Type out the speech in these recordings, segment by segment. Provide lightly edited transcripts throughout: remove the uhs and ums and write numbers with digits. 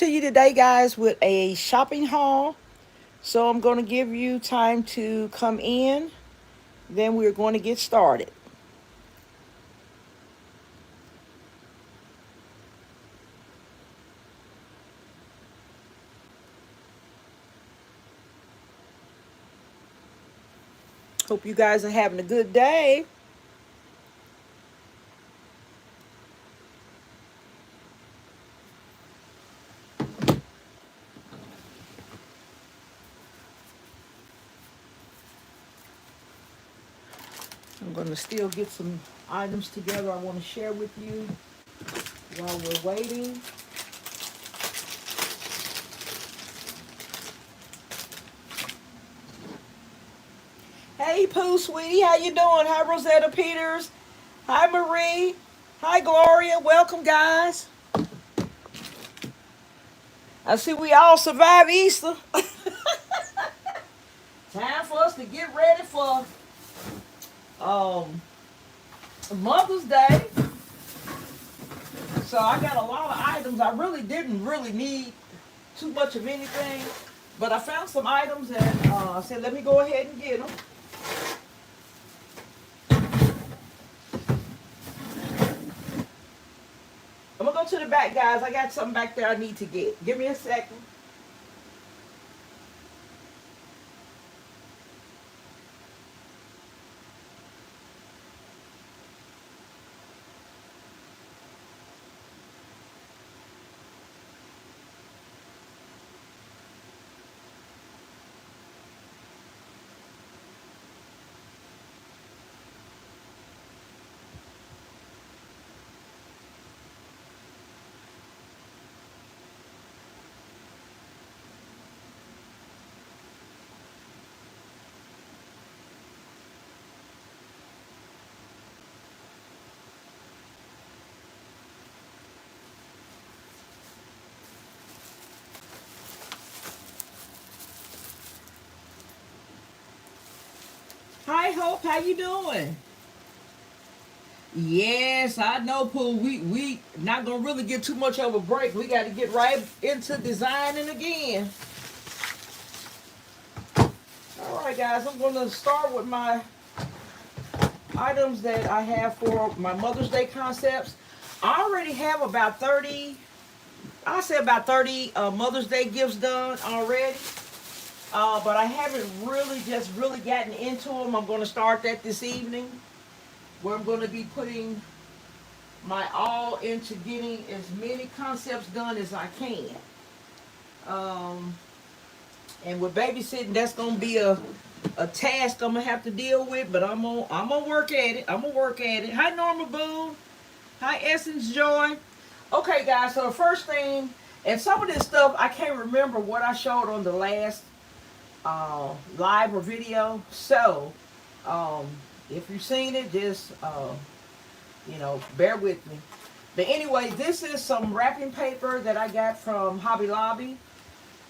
to you today, guys, with a shopping haul. So I'm going to give you time to come in. Then we're going to get started. Hope you guys are having a good day. I'm going to still get some items together I want to share with you while we're waiting. Hey, Pooh, sweetie, how you doing? Hi, Rosetta Peters. Hi, Marie. Hi, Gloria. Welcome, guys. I see we all survived Easter. Time for us to get ready for um, Mother's Day. So I got a lot of items. I really didn't really need too much of anything, but I found some items and I said, let me go ahead and get them. I'm gonna go to the back, guys. I got something back there I need to get. Give me a second. Hi, Hope. How you doing? Yes, I know, Pooh. We not gonna really get too much of a break. We got to get right into designing again. All right, guys. I'm gonna start with my items that I have for my Mother's Day concepts. I already have about 30, I say about 30 Mother's Day gifts done already. But I haven't really just really gotten into them. I'm going to start that this evening where I'm going to be putting my all into getting as many concepts done as I can. Um, and with babysitting, that's going to be a task I'm gonna have to deal with, but I'm gonna work at it. I'm gonna work at it. Hi, Norma Boone. Hi, Essence Joy. Okay, guys. So the first thing, and some of this stuff I can't remember what I showed on the last live or video. So um, if you've seen it, just bear with me. But anyway, this is some wrapping paper that I got from Hobby Lobby.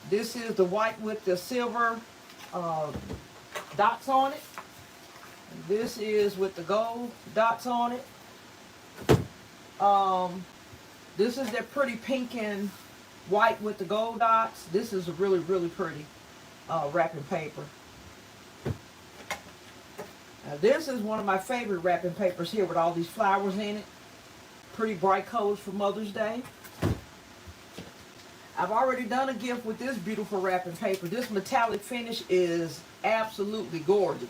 This is the white with the silver uh, dots on it. This is with the gold dots on it. Um, this is that pretty pink and white with the gold dots. This is a really, really pretty wrapping paper. Now this is one of my favorite wrapping papers here with all these flowers in it. Pretty bright colors for Mother's Day. I've already done a gift with this beautiful wrapping paper. This metallic finish is absolutely gorgeous.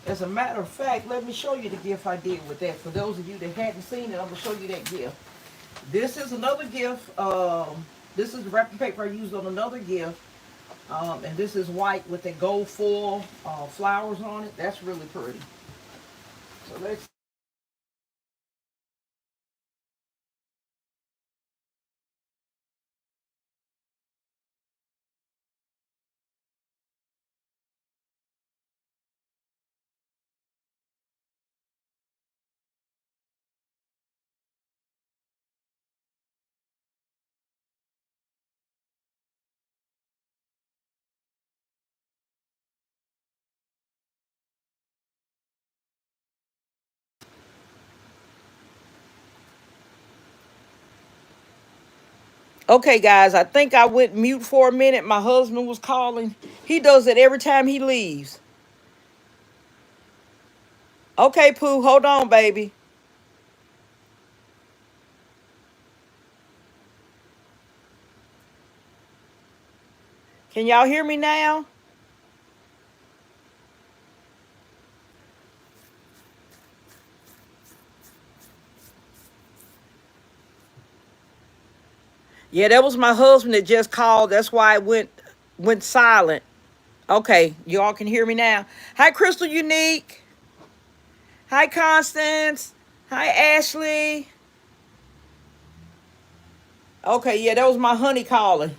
As a matter of fact, let me show you the gift I did with that. For those of you that hadn't seen it, I'm going to show you that gift. This is another gift. This is the wrapping paper I used on another gift. And this is white with the gold foil flowers on it. That's really pretty. So let's Okay, guys, I think I went mute for a minute. My husband was calling. He does it every time he leaves. Okay, Pooh, hold on, baby. Can y'all hear me now? Yeah, that was my husband that just called. That's why it went silent. Okay, y'all can hear me now. Hi, Crystal Unique. Hi, Constance. Hi, Ashley. Okay, yeah, that was my honey calling.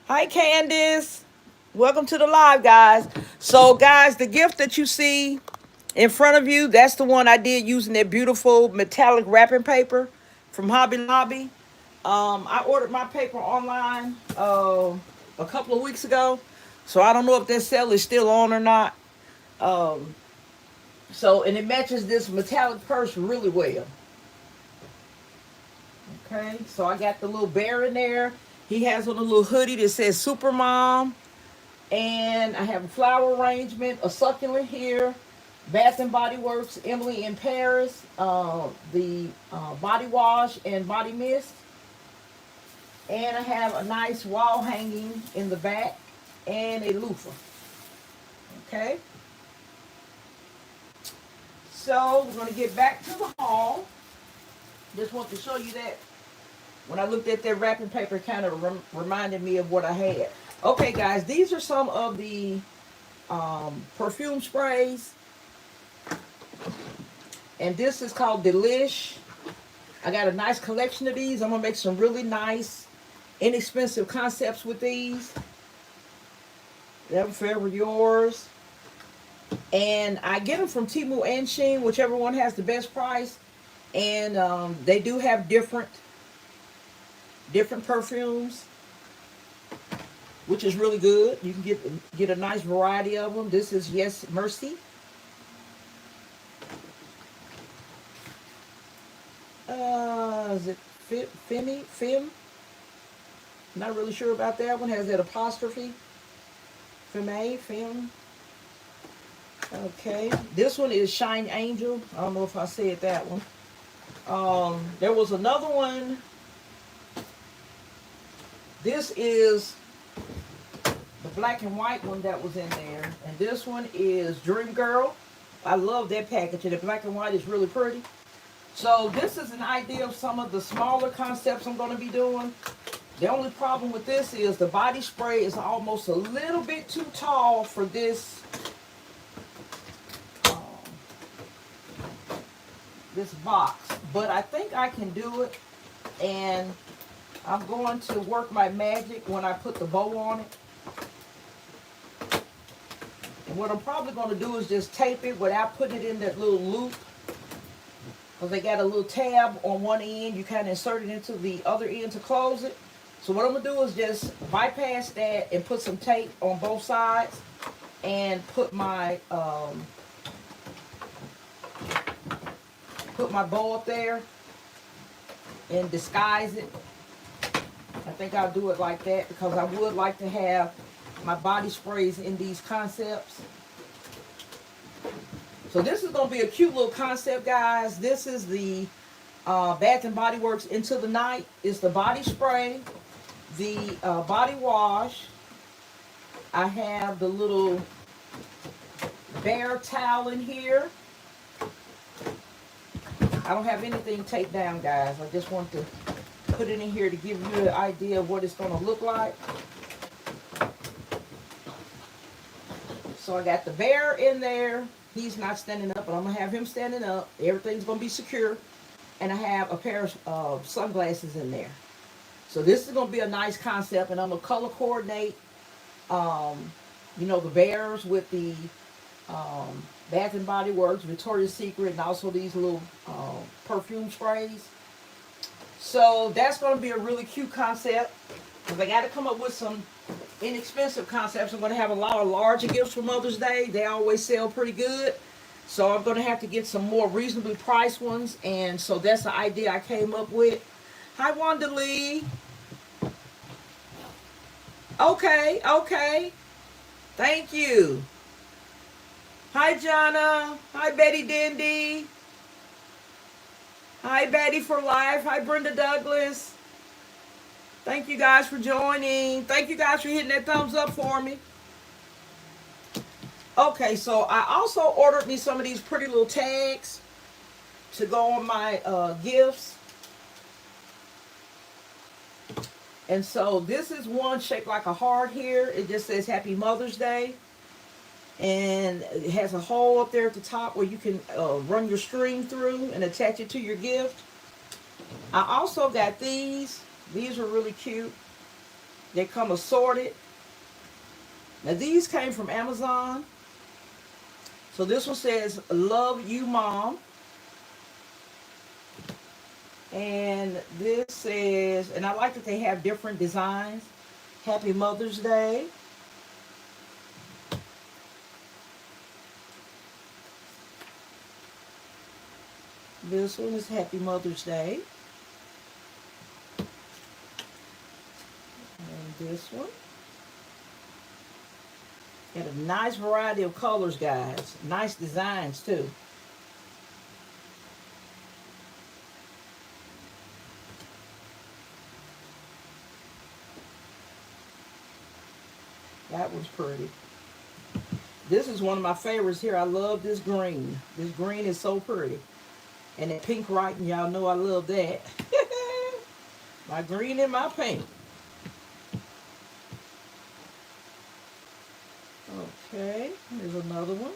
Hi, Candace. Welcome to the live, guys. So, guys, the gift that you see in front of you, that's the one I did using that beautiful metallic wrapping paper from Hobby Lobby. I ordered my paper online a couple of weeks ago, so I don't know if that sale is still on or not. Um, and it matches this metallic purse really well. Okay, so I got the little bear in there. He has on a little hoodie that says Super Mom. And I have a flower arrangement, a succulent here, Bath and Body Works, Emily in Paris, the body wash and body mist. And I have a nice wall hanging in the back and a loofah. Okay. So we're going to get back to the haul. Just want to show you that when I looked at that wrapping paper, it kind of reminded me of what I had. Okay, guys, these are some of the perfume sprays. And this is called Delish. I got a nice collection of these. I'm going to make some really nice, inexpensive concepts with these. They're forever yours. And I get them from Temu and Shein, whichever one has the best price. And they do have different perfumes, which is really good. You can get a nice variety of them. This is Yes Mercy. Is it Fem? Not really sure about that one. Has that apostrophe? Fem. Okay. This one is Shine Angel. I don't know if I said that one. There was another one. This is the black and white one that was in there. And this one is Dream Girl. I love that package. And the black and white is really pretty. So this is an idea of some of the smaller concepts I'm going to be doing. The only problem with this is the body spray is almost a little bit too tall for this this box. But I think I can do it. And I'm going to work my magic when I put the bow on it. And what I'm probably going to do is just tape it without putting it in that little loop. Because they got a little tab on one end. You kind of insert it into the other end to close it. So what I'm going to do is just bypass that and put some tape on both sides. And put my bow up there. And disguise it. I think I'll do it like that. Because I would like to have my body sprays in these concepts. So this is going to be a cute little concept, guys. This is the Bath and Body Works Into the Night. It's the body spray, the body wash. I have the little bear towel in here. I don't have anything taped down, guys. I just want to put it in here to give you an idea of what it's going to look like. So I got the bear in there. He's not standing up, but I'm going to have him standing up. Everything's going to be secure. And I have a pair of sunglasses in there. So this is going to be a nice concept. And I'm going to color coordinate, the bears with the Bath and Body Works, Victoria's Secret, and also these little perfume sprays. So that's going to be a really cute concept. Because I got to come up with some inexpensive concepts. I'm going to have a lot of larger gifts for Mother's Day. They always sell pretty good. So I'm going to have to get some more reasonably priced ones. And so that's the idea I came up with. Hi, Wanda Lee. Okay, okay. Thank you. Hi, Jonna. Hi, Betty Dindy. Hi, Betty for Life. Hi, Brenda Douglas. Thank you guys for joining. Thank you guys for hitting that thumbs up for me. Okay, so I also ordered me some of these pretty little tags to go on my gifts. And so this is one shaped like a heart here. It just says Happy Mother's Day. And it has a hole up there at the top where you can run your string through and attach it to your gift. I also got these. These are really cute. They come assorted. Now these came from Amazon. So this one says, Love You Mom. And this says, and I like that they have different designs. Happy Mother's Day. This one is Happy Mother's Day. And this one. Got a nice variety of colors, guys. Nice designs, too. That was pretty. This is one of my favorites here. I love this green. This green is so pretty. And that pink writing, y'all know I love that. My green and my pink. Okay, here's another one.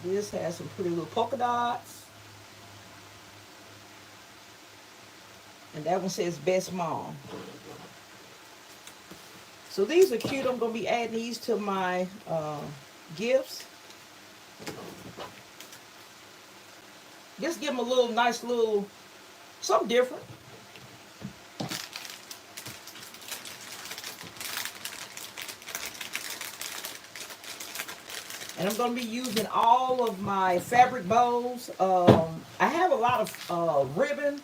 This has some pretty little polka dots. And that one says Best Mom. So these are cute. I'm going to be adding these to my gifts. Just give them a little nice little, something different. And I'm going to be using all of my fabric bows. I have a lot of ribbon,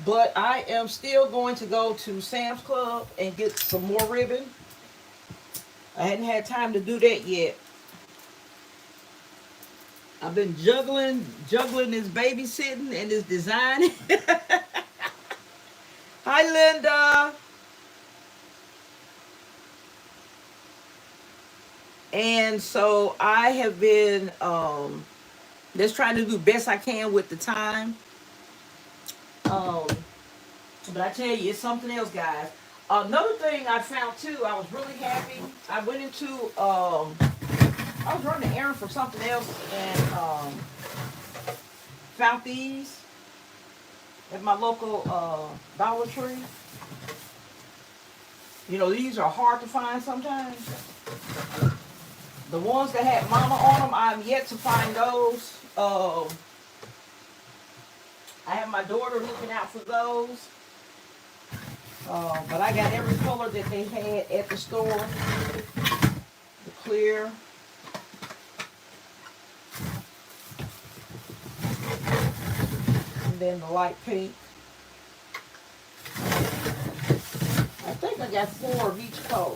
but I am still going to go to Sam's Club and get some more ribbon. I hadn't had time to do that yet. I've been juggling this babysitting and this designing. Hi, Linda. And so I have been just trying to do the best I can with the time. But I tell you, it's something else, guys. Another thing I found too, I was really happy. I went into, I was running an errand for something else and found these at my local Dollar Tree. You know, these are hard to find sometimes. The ones that had mama on them, I'm yet to find those. I have my daughter looking out for those. But I got every color that they had at the store. The clear. And then the light pink. I think I got 4 of each color.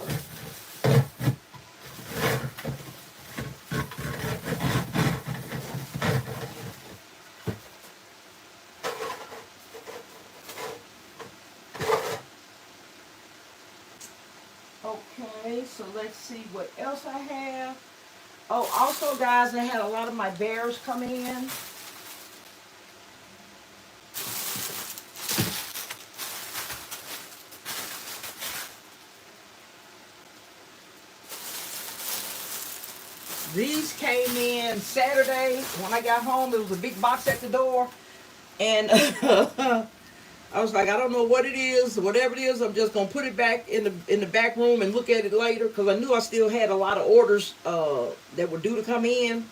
Okay, so let's see what else I have. Oh, also, guys, I had a lot of my bears come in. These came in Saturday. When I got home, there was a big box at the door. And I was like, I don't know what it is. Whatever it is, I'm just going to put it back in the back room and look at it later. Because I knew I still had a lot of orders that were due to come in.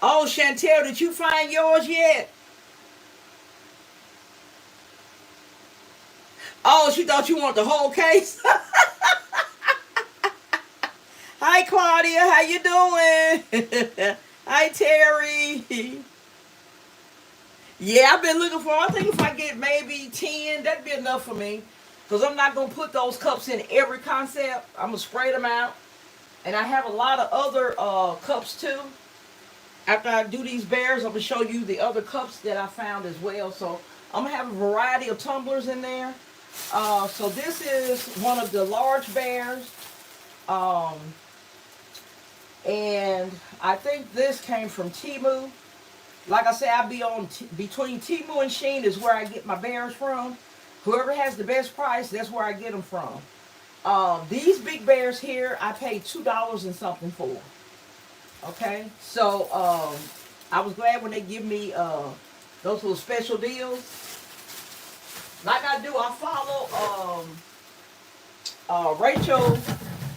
Oh, Chantel, did you find yours yet? Oh, she thought you want the whole case. Hi, Claudia. How you doing? Hi, Terry. Yeah, I've been looking for. I think if I get maybe 10, that'd be enough for me. Because I'm not gonna put those cups in every concept. I'm gonna spray them out, and I have a lot of other cups too. After I do these bears, I'm gonna show you the other cups that I found as well. So I'm gonna have a variety of tumblers in there. So this is one of the large bears. Um, and I think this came from Temu. Like I said, I be on between Temu and Shein is where I get my bears from. Whoever has the best price, that's where I get them from. These big bears here, I paid $2 and something for. Okay, so I was glad when they give me those little special deals. Like I do, I follow Rachel.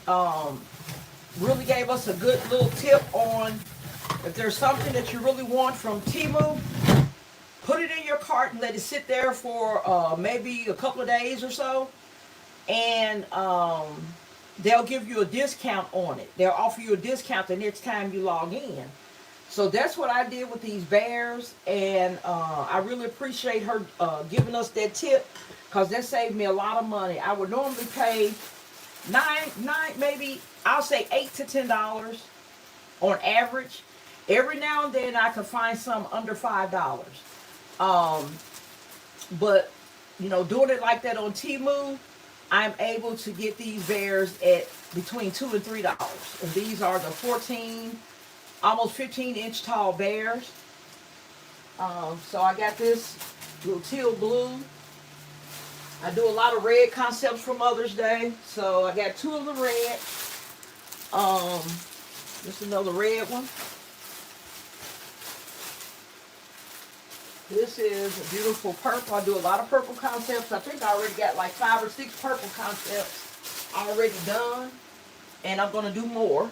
Um, really gave us a good little tip on if there's something that you really want from Temu, put it in your cart and let it sit there for maybe a couple of days or so, and they'll give you a discount on it. They'll offer you a discount the next time you log in. So that's what I did with these bears, and I really appreciate her giving us that tip because that saved me a lot of money. I would normally pay nine, maybe I'll say $8 to $10 on average. Every now and then I can find some under $5. But you know, doing it like that on Temu, I'm able to get these bears at between $2 and $3. And these are the 14, almost 15-inch tall bears. So I got this little teal blue. I do a lot of red concepts for Mother's Day. So I got two of the red. Just another red one. This is a beautiful purple. I do a lot of purple concepts. I think I already got like 5 or 6 purple concepts already done. And I'm going to do more.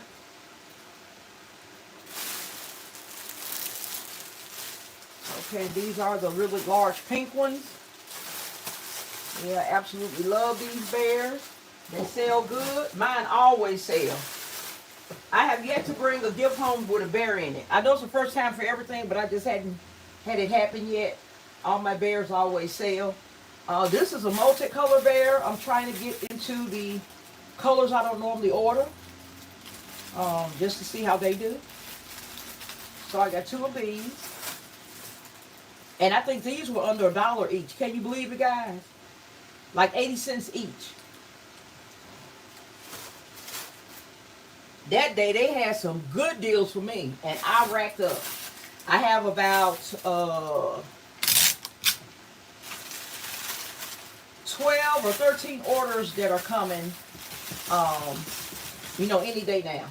Okay, these are the really large pink ones. Yeah, I absolutely love these bears. They sell good. Mine always sell. I have yet to bring a gift home with a bear in it. I know it's the first time for everything, but I just hadn't had it happen yet. All my bears always sell. This is a multicolor bear. I'm trying to get into the colors I don't normally order. Just to see how they do. So I got 2 of these. And I think these were under $1 each. Can you believe it, guys? Like 80 cents each. That day they had some good deals for me, and I racked up. I have about 12 or 13 orders that are coming, you know, any day now.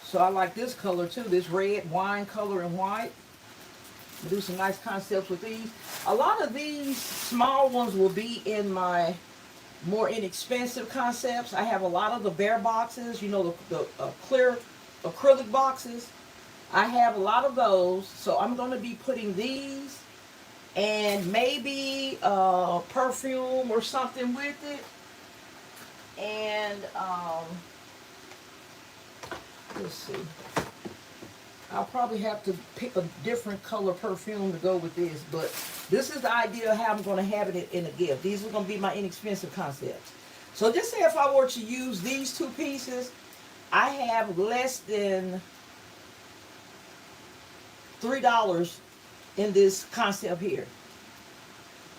So I like this color too, this red wine color and white. I'll do some nice concepts with these. A lot of these small ones will be in my more inexpensive concepts. I have a lot of the bear boxes, you know, the clear acrylic boxes. I have a lot of those, so I'm going to be putting these and maybe perfume or something with it. And let's see. I'll probably have to pick a different color perfume to go with this, but this is the idea of how I'm going to have it in a gift. These are going to be my inexpensive concepts. So just say if I were to use these 2 pieces, I have less than $3 in this concept here.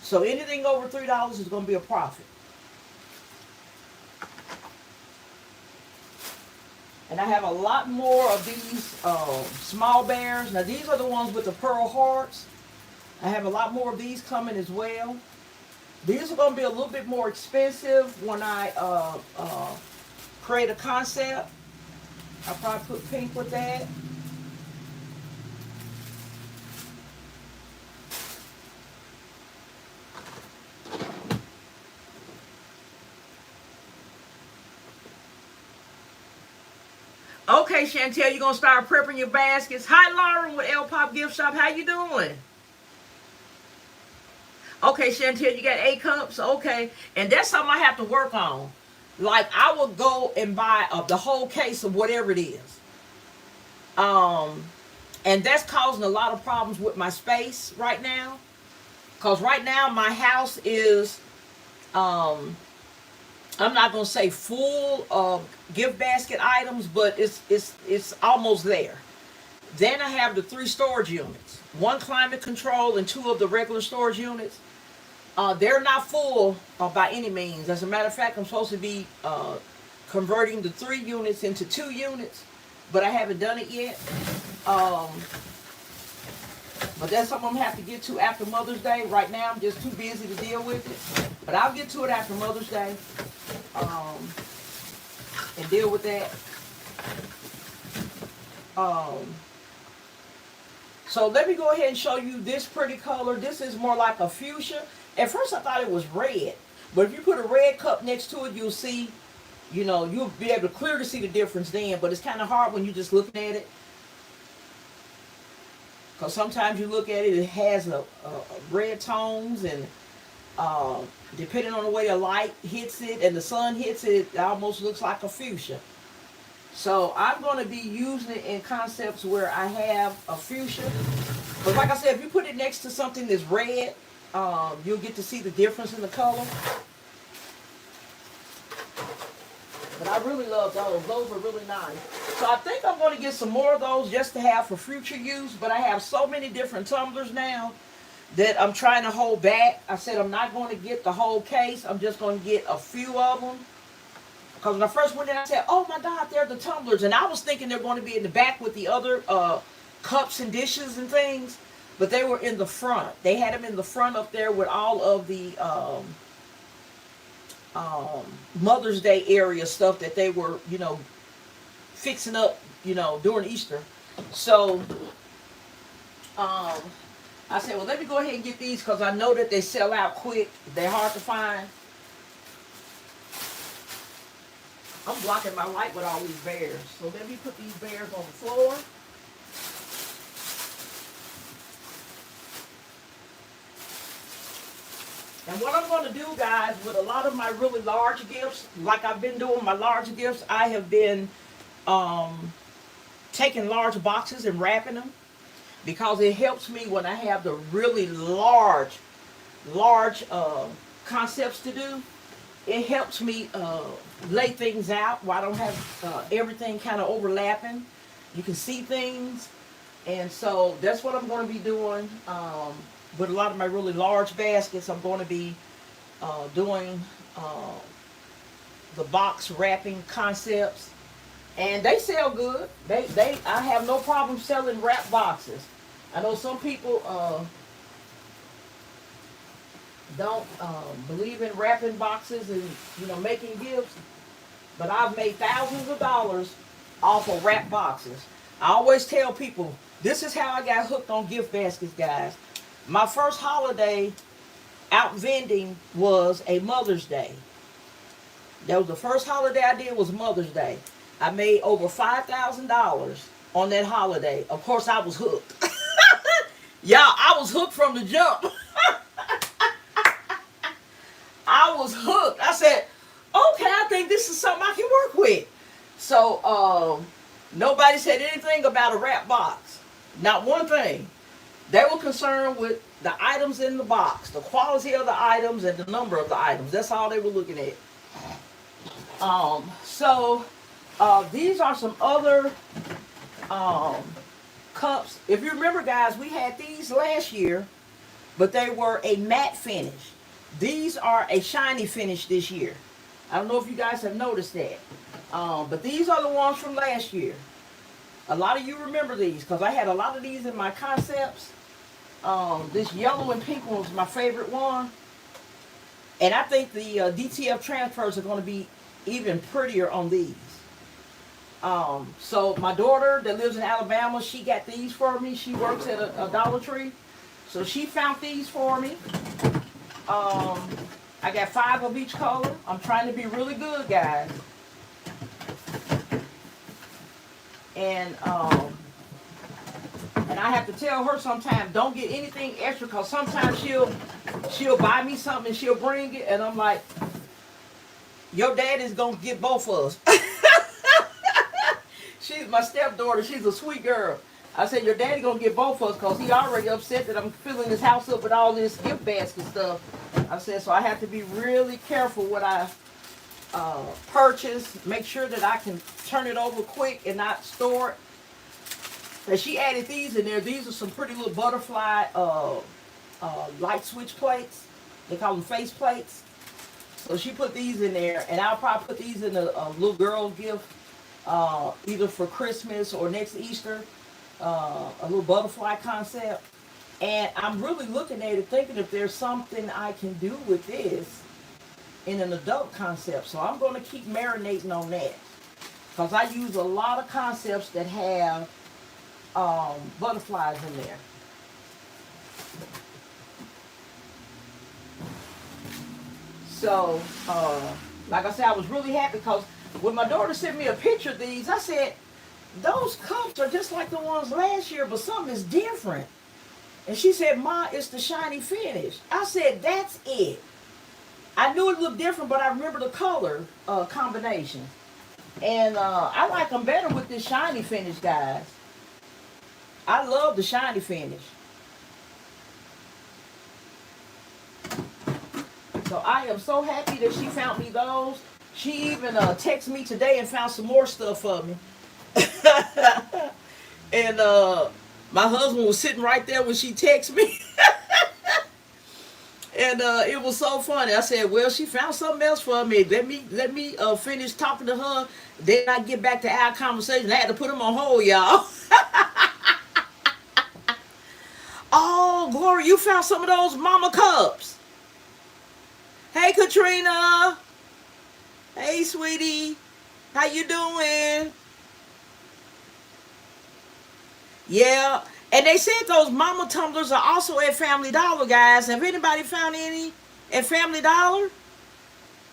So anything over $3 is going to be a profit. And I have a lot more of these small bears. Now these are the ones with the pearl hearts. I have a lot more of these coming as well. These are going to be a little bit more expensive when I create a concept. I'll probably put pink with that. Okay, Chantel, you're going to start prepping your baskets. Hi, Lauren with El Pop Gift Shop. How you doing? Okay, Chantel, you got 8 cups? Okay. And that's something I have to work on. Like, I will go and buy the whole case of whatever it is. Um, and that's causing a lot of problems with my space right now. Because right now, my house is, um, I'm not going to say full of gift basket items, but it's almost there. Then I have the 3 storage units, 1 climate control and 2 of the regular storage units. They're not full by any means. As a matter of fact, I'm supposed to be converting the 3 units into 2 units, but I haven't done it yet. Um, but that's something I'm gonna have to get to after Mother's Day. Right now, I'm just too busy to deal with it. But I'll get to it after Mother's Day and deal with that. So let me go ahead and show you this pretty color. This is more like a fuchsia. At first I thought it was red, but if you put a red cup next to it, you'll see, you'll be able to clearly see the difference then, but it's kind of hard when you're just looking at it. Because sometimes you look at it, it has a red tones, and depending on the way the light hits it and the sun hits it, it almost looks like a fuchsia. So I'm going to be using it in concepts where I have a fuchsia. But like I said, if you put it next to something that's red, you'll get to see the difference in the color. But I really love those. Those are really nice. So I think I'm going to get some more of those just to have for future use. But I have so many different tumblers now that I'm trying to hold back. I said I'm not going to get the whole case. I'm just going to get a few of them. Because when I first went in, I said, oh my God, they're the tumblers. And I was thinking they're going to be in the back with the other cups and dishes and things. But they were in the front. They had them in the front up there with all of the Mother's Day area stuff that they were, fixing up, during Easter. So I said, well, let me go ahead and get these because I know that they sell out quick. They're hard to find. I'm blocking my light with all these bears. So let me put these bears on the floor. And what I'm going to do, guys, with a lot of my really large gifts, like I've been doing my large gifts, I have been taking large boxes and wrapping them because it helps me when I have the really large concepts to do. It helps me lay things out where I don't have everything kind of overlapping. You can see things. And so that's what I'm going to be doing. With a lot of my really large baskets, I'm going to be doing the box wrapping concepts. And they sell good. I have no problem selling wrap boxes. I know some people don't believe in wrapping boxes and making gifts, but I've made thousands of dollars off of wrap boxes. I always tell people this is how I got hooked on gift baskets, guys. My first holiday out vending was a Mother's Day. That was the first holiday I did was Mother's Day. I made over $5,000 on that holiday. Of course, I was hooked. Y'all, I was hooked from the jump. I was hooked. I said, okay, I think this is something I can work with. So, nobody said anything about a wrap box. Not one thing. They were concerned with the items in the box, the quality of the items, and the number of the items. That's all they were looking at. These are some other cups. If you remember, guys, we had these last year, but they were a matte finish. These are a shiny finish this year. I don't know if you guys have noticed that. But these are the ones from last year. A lot of you remember these because I had a lot of these in my concepts. This yellow and pink one was my favorite one. And I think the DTF transfers are going to be even prettier on these. So my daughter that lives in Alabama, she got these for me. She works at a Dollar Tree. So she found these for me. I got 5 of each color. I'm trying to be really good, guys. And I have to tell her sometimes, don't get anything extra because sometimes she'll she'll buy me something and she'll bring it, and I'm like, your daddy's gonna get both of us. She's my stepdaughter. She's a sweet girl. I said, your daddy gonna get both of us because he already upset that I'm filling his house up with all this gift basket stuff. I said, so I have to be really careful what I purchase. Make sure that I can turn it over quick and not store it. And she added these in there. These are some pretty little butterfly light switch plates. They call them face plates. So she put these in there, and I'll probably put these in a little girl gift, either for Christmas or next Easter, a little butterfly concept. And I'm really looking at it, thinking if there's something I can do with this in an adult concept. So I'm going to keep marinating on that, because I use a lot of concepts that have butterflies in there. So, like I said, I was really happy because when my daughter sent me a picture of these, I said, those cups are just like the ones last year, but something is different. And she said, Ma, it's the shiny finish. I said, that's it. I knew it looked different, but I remember the color combination. And I like them better with this shiny finish, guys. I love the shiny finish. So I am so happy that she found me those. She even texted me today and found some more stuff for me. And my husband was sitting right there when she texted me. And it was so funny. I said, well, she found something else for me. Let me finish talking to her. Then I get back to our conversation. I had to put them on hold, y'all. Oh, Gloria, you found some of those mama cups. Hey, Katrina. Hey, sweetie. How you doing? Yeah. And they said those mama tumblers are also at Family Dollar, guys. Have anybody found any at Family Dollar?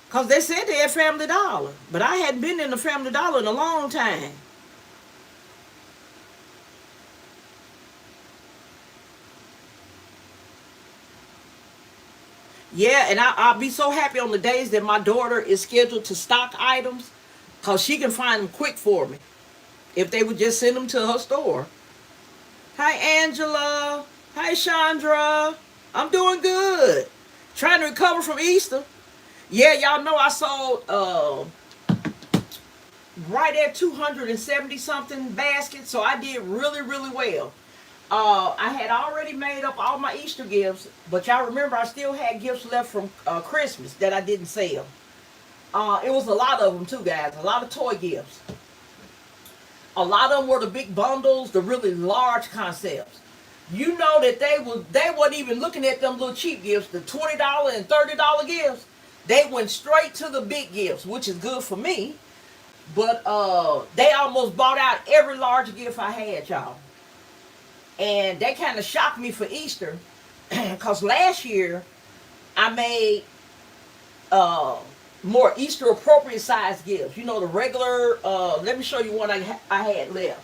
Because they said they're at Family Dollar. But I hadn't been in the Family Dollar in a long time. Yeah, and I'll be so happy on the days that my daughter is scheduled to stock items, because she can find them quick for me if they would just send them to her store. Hi, Angela. Hi, Chandra. I'm doing good. Trying to recover from Easter. Yeah, y'all know I sold right at 270 something baskets, so I did really, really well. I had already made up all my Easter gifts, but y'all remember I still had gifts left from Christmas that I didn't sell. It was a lot of them too, guys. A lot of toy gifts. A lot of them were the big bundles, the really large concepts. You know that they weren't even looking at them little cheap gifts, the $20 and $30 gifts. They went straight to the big gifts, which is good for me. But they almost bought out every large gift I had, y'all. And that kind of shocked me for Easter, because last year I made more Easter appropriate size gifts. You know, the regular, let me show you one I had left.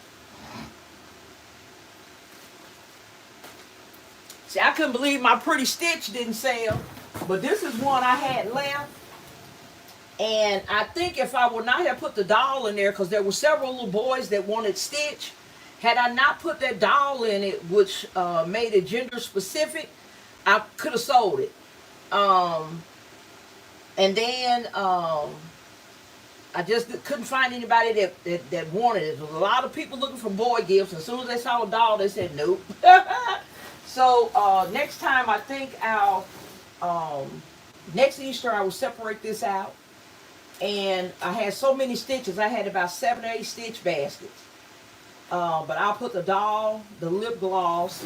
See, I couldn't believe my pretty stitch didn't sell, but this is one I had left. And I think if I would not have put the doll in there, because there were several little boys that wanted Stitch, had I not put that doll in it, which made it gender specific, I could have sold it. And then I just couldn't find anybody that wanted it. There was a lot of people looking for boy gifts. As soon as they saw a doll, they said nope. So next time, I think next Easter I will separate this out. And I had so many stitches. I had about 7 or 8 stitch baskets. But I'll put the doll, the lip gloss,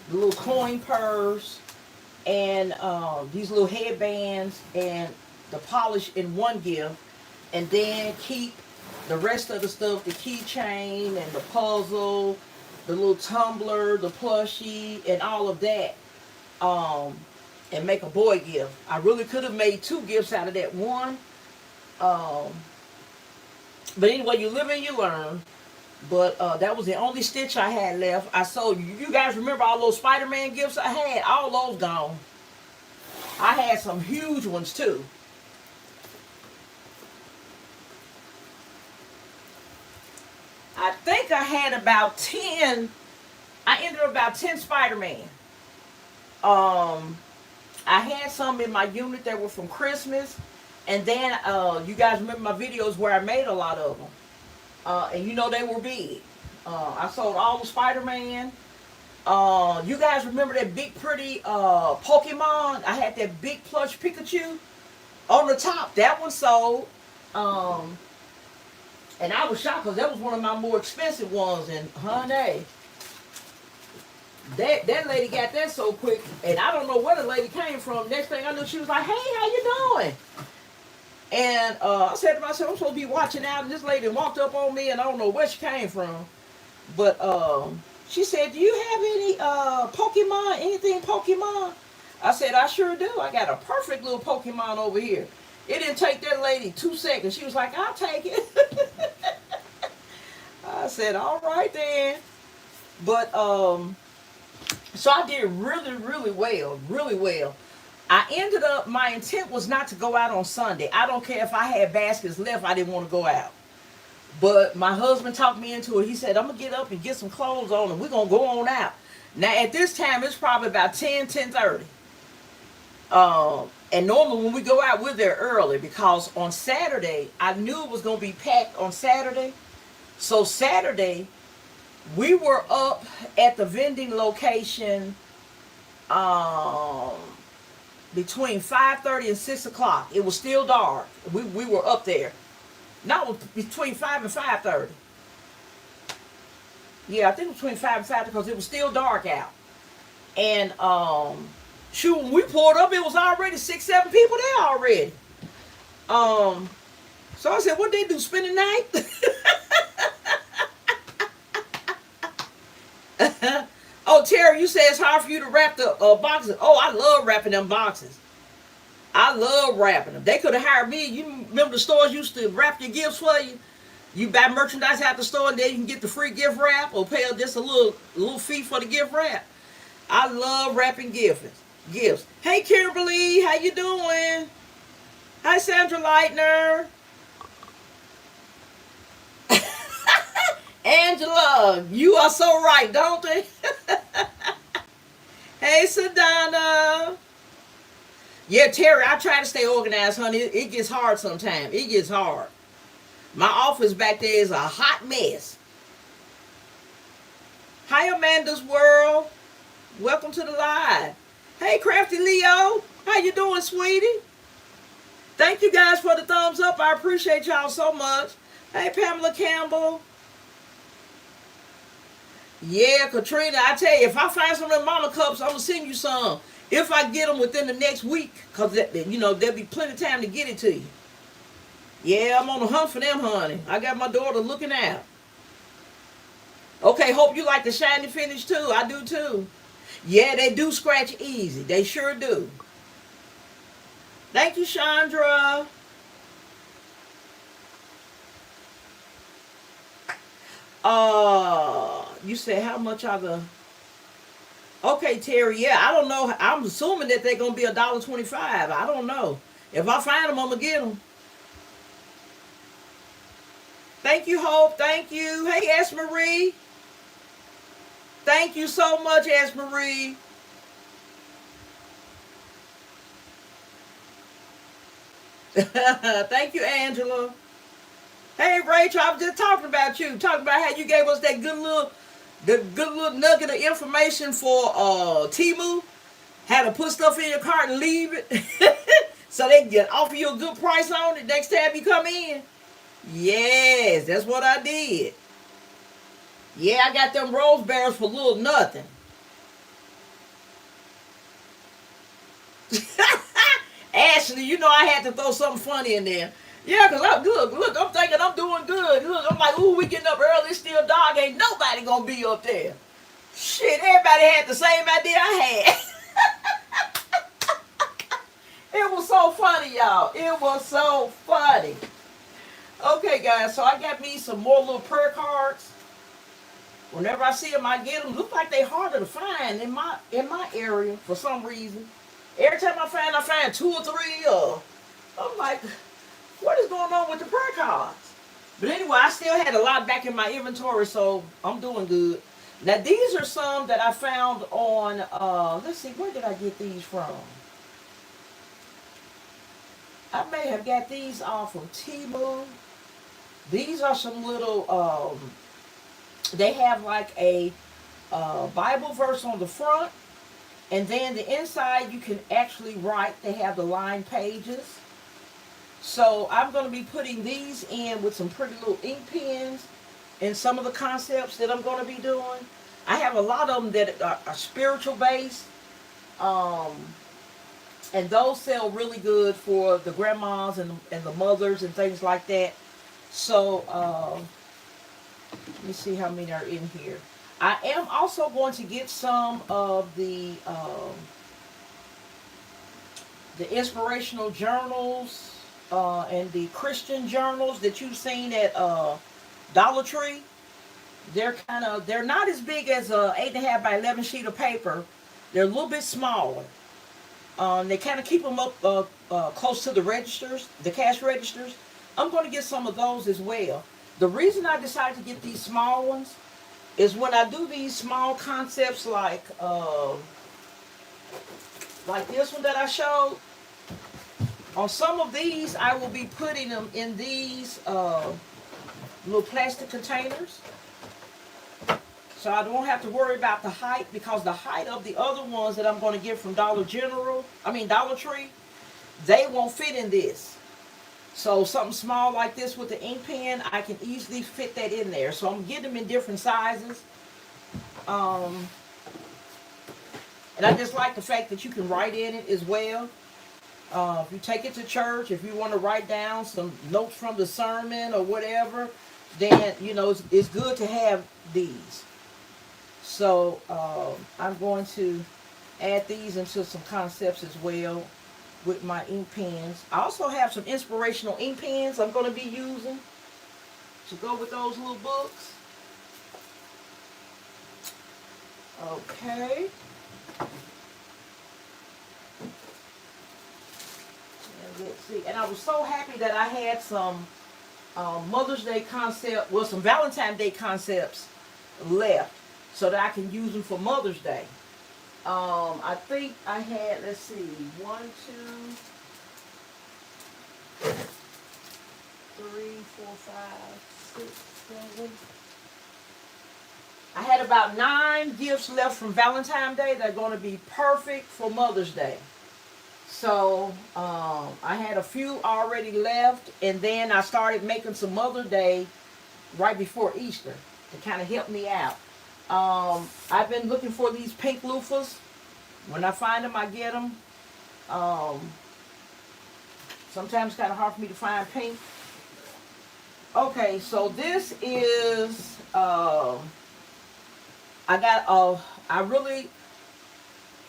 the little coin purse, and these little headbands and the polish in one gift, and then keep the rest of the stuff, the keychain and the puzzle, the little tumbler, the plushie, and all of that, and make a boy gift. I really could have made 2 gifts out of that one. But anyway, you live and you learn. But that was the only stitch I had left. I sold, you guys remember all those Spider-Man gifts I had? All those gone. I had some huge ones too. I think I had about 10. I ended up about 10 Spider-Man. Um, I had some in my unit that were from Christmas. And then you guys remember my videos where I made a lot of them. And you know they were big. I sold all the Spider-Man. You guys remember that big pretty Pokemon? I had that big plush Pikachu on the top. That one sold. Um, and I was shocked because that was one of my more expensive ones. And honey, that lady got that so quick. And I don't know where the lady came from. Next thing I knew, she was like, "Hey, how you doing?" And I said to myself, "I'm supposed to be watching out." And this lady walked up on me, and I don't know where she came from. But she said, "Do you have any Pokemon? Anything Pokemon?" I said, "I sure do. I got a perfect little Pokemon over here." It didn't take that lady 2 seconds. She was like, "I'll take it." I said, "All right then." But so I did really, really well, really well. I ended up. My intent was not to go out on Sunday. I don't care if I had baskets left. I didn't want to go out. But my husband talked me into it. He said, "I'm going to get up and get some clothes on and we're going to go on out." Now, at this time, it's probably about 10:30. And normally when we go out, we're there early because on Saturday, I knew it was going to be packed on Saturday. So Saturday, we were up at the vending location um, between 5:30 and 6 o'clock. It was still dark. We were up there. Not between 5 and 5:30. Yeah, I think between 5 and 5 because it was still dark out. And shoot, when we pulled up, it was already 6, 7 people there already. Um, so I said, "What they do? Spend the night?" Oh, Terry, you said it's hard for you to wrap the boxes. Oh, I love wrapping them boxes. I love wrapping them. They could have hired me. You remember the stores used to wrap your gifts for you? You buy merchandise at the store and then you can get the free gift wrap or pay just a little fee for the gift wrap. I love wrapping gifts. Hey Kimberly, how you doing? Hi Sandra Leitner. Angela, you are so right, don't they? Hey Sedana. Yeah, Terry, I try to stay organized, honey. It gets hard sometimes. It gets hard. My office back there is a hot mess. Hi, Amanda's World. Welcome to the live. Hey, Crafty Leo. How you doing, sweetie? Thank you guys for the thumbs up. I appreciate y'all so much. Hey, Pamela Campbell. Yeah, Katrina, I tell you, if I find some of them mama cups, I'm going to send you some. If I get them within the next week, because, there'll be plenty of time to get it to you. Yeah, I'm on the hunt for them, honey. I got my daughter looking out. Okay, hope you like the shiny finish, too. I do, too. Yeah, they do scratch easy. They sure do. Thank you, Chandra. You said how much are the... Okay, Terry, yeah, I don't know. I'm assuming that they're going to be $1.25. I don't know. If I find them, I'm going to get them. Thank you, Hope. Thank you. Hey, S. Marie. Thank you so much, S. Marie. Thank you, Angela. Hey, Rachel, I was just talking about you. Talking about how you gave us that good little nugget of information for Temu. How to put stuff in your cart and leave it. So they can offer you a good price on it next time you come in. Yes, that's what I did. Yeah, I got them rose barrels for little nothing. Ashley, you know I had to throw something funny in there. Yeah, because look, I'm thinking I'm doing good. Look, I'm like, ooh, we getting up early, it's still dark, ain't nobody gonna be up there. Shit, everybody had the same idea I had. It was so funny, y'all. It was so funny. Okay, guys, so I got me some more little prayer cards. Whenever I see them, I get them. Look like they harder to find in my area for some reason. Every time I find two or three. I'm like, what is going on with the prayer cards? But anyway, I still had a lot back in my inventory, so I'm doing good. Now these are some that I found on. Let's see, where did I get these from? I may have got these off of Temu. These are some little. They have like a Bible verse on the front, and then the inside you can actually write. They have the lined pages. So I'm going to be putting these in with some pretty little ink pens and some of the concepts that I'm going to be doing. I have a lot of them that are spiritual based. And those sell really good for the grandmas and the mothers and things like that. So let me see how many are in here. I am also going to get some of the inspirational journals and the Christian journals that you've seen at Dollar Tree. They're not as big as a 8.5 by 11 sheet of paper. They're a little bit smaller. They kind of keep them up close to the registers, the cash registers. I'm going to get some of those as well. The reason I decided to get these small ones is when I do these small concepts like this one that I showed. On some of these, I will be putting them in these little plastic containers. So I don't have to worry about the height, because the height of the other ones that I'm going to get from Dollar Tree, they won't fit in this. So something small like this with the ink pen, I can easily fit that in there. So I'm getting them in different sizes. And I just like the fact that you can write in it as well. If you take it to church, if you want to write down some notes from the sermon or whatever, then, it's good to have these. So I'm going to add these into some concepts as well with my ink pens. I also have some inspirational ink pens I'm going to be using to go with those little books. Okay. Let's see. And I was so happy that I had some Mother's Day some Valentine's Day concepts left so that I can use them for Mother's Day. I think I had, let's see, 1, 2, 3, 4, 5, 6, 7. I had about 9 gifts left from Valentine's Day that are going to be perfect for Mother's Day. So I had a few already left, and then I started making some Mother's Day right before Easter to kind of help me out. I've been looking for these pink loofahs. When I find them, I get them. Sometimes it's kind of hard for me to find pink. Okay, so this is, I really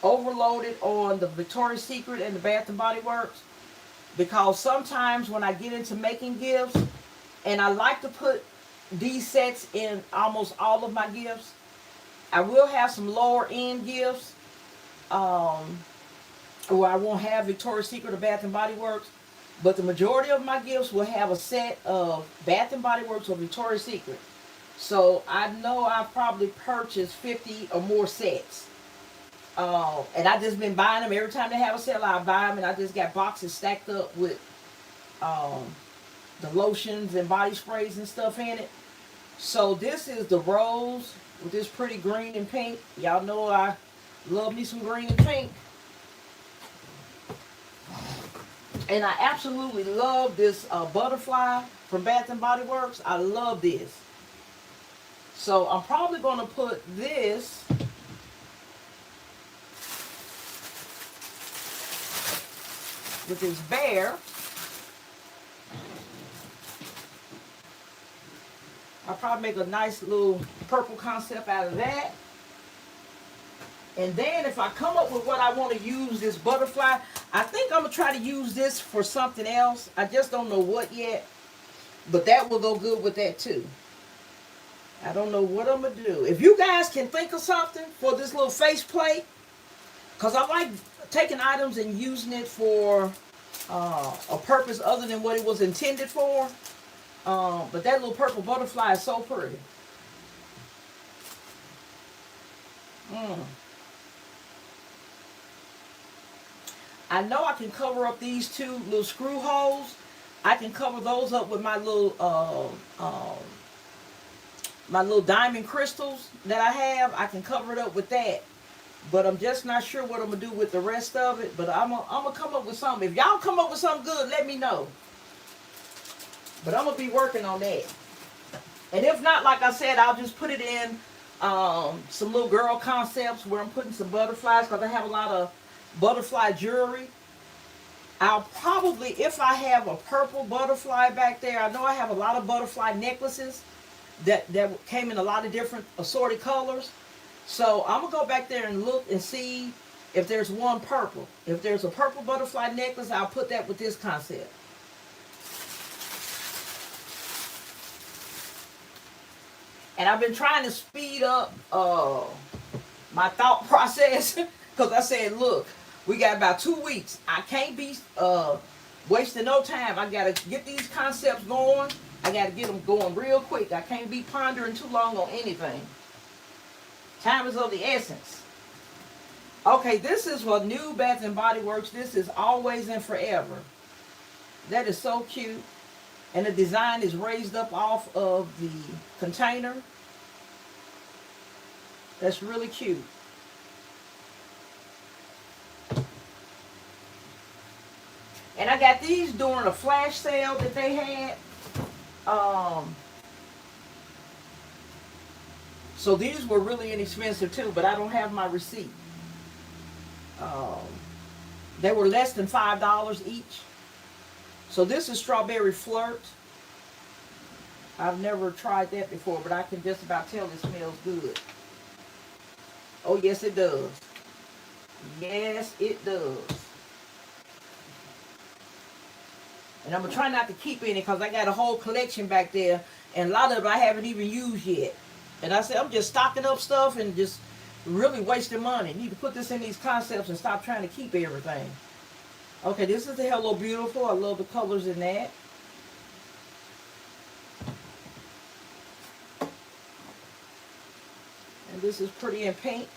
overloaded on the Victoria's Secret and the Bath and Body Works, because sometimes when I get into making gifts, and I like to put these sets in almost all of my gifts, I will have some lower end gifts where I won't have Victoria's Secret or Bath and Body Works, but the majority of my gifts will have a set of Bath and Body Works or Victoria's Secret. So I know I've probably purchased 50 or more sets. And I've just been buying them. Every time they have a sale, I buy them, and I just got boxes stacked up with the lotions and body sprays and stuff in it. So this is the rose with this pretty green and pink. Y'all know I love me some green and pink. And I absolutely love this butterfly from Bath and Body Works. I love this. So I'm probably going to put this with this bear. I'll probably make a nice little purple concept out of that. And then if I come up with what I want to use this butterfly, I think I'm going to try to use this for something else. I just don't know what yet. But that will go good with that too. I don't know what I'm going to do. If you guys can think of something for this little face plate, because I like taking items and using it for a purpose other than what it was intended for. But that little purple butterfly is so pretty. I know I can cover up these two little screw holes. I can cover those up with my little diamond crystals that I have. I can cover it up with that. But I'm just not sure what I'm going to do with the rest of it. But I'm going to come up with something. If y'all come up with something good, let me know. But I'm going to be working on that. And if not, like I said, I'll just put it in some little girl concepts where I'm putting some butterflies, because I have a lot of butterfly jewelry. I'll probably, if I have a purple butterfly back there, I know I have a lot of butterfly necklaces that came in a lot of different assorted colors. So I'm going to go back there and look and see if there's one purple. If there's a purple butterfly necklace, I'll put that with this concept. And I've been trying to speed up my thought process, because I said, look, we got about 2 weeks. I can't be wasting no time. I got to get these concepts going. I got to get them going real quick. I can't be pondering too long on anything. Time is of the essence. Okay, this is for new Bath and Body Works. This is Always and Forever. That is so cute. And the design is raised up off of the container. That's really cute. And I got these during a flash sale that they had. So these were really inexpensive too, but I don't have my receipt. They were less than $5 each. So this is Strawberry Flirt. I've never tried that before, but I can just about tell it smells good. Oh, yes, it does. Yes, it does. And I'm going to try not to keep any, because I got a whole collection back there, and a lot of it I haven't even used yet. And I said, I'm just stocking up stuff and just really wasting money. Need to put this in these concepts and stop trying to keep everything. Okay, this is the Hello Beautiful. I love the colors in that. And this is pretty in pink.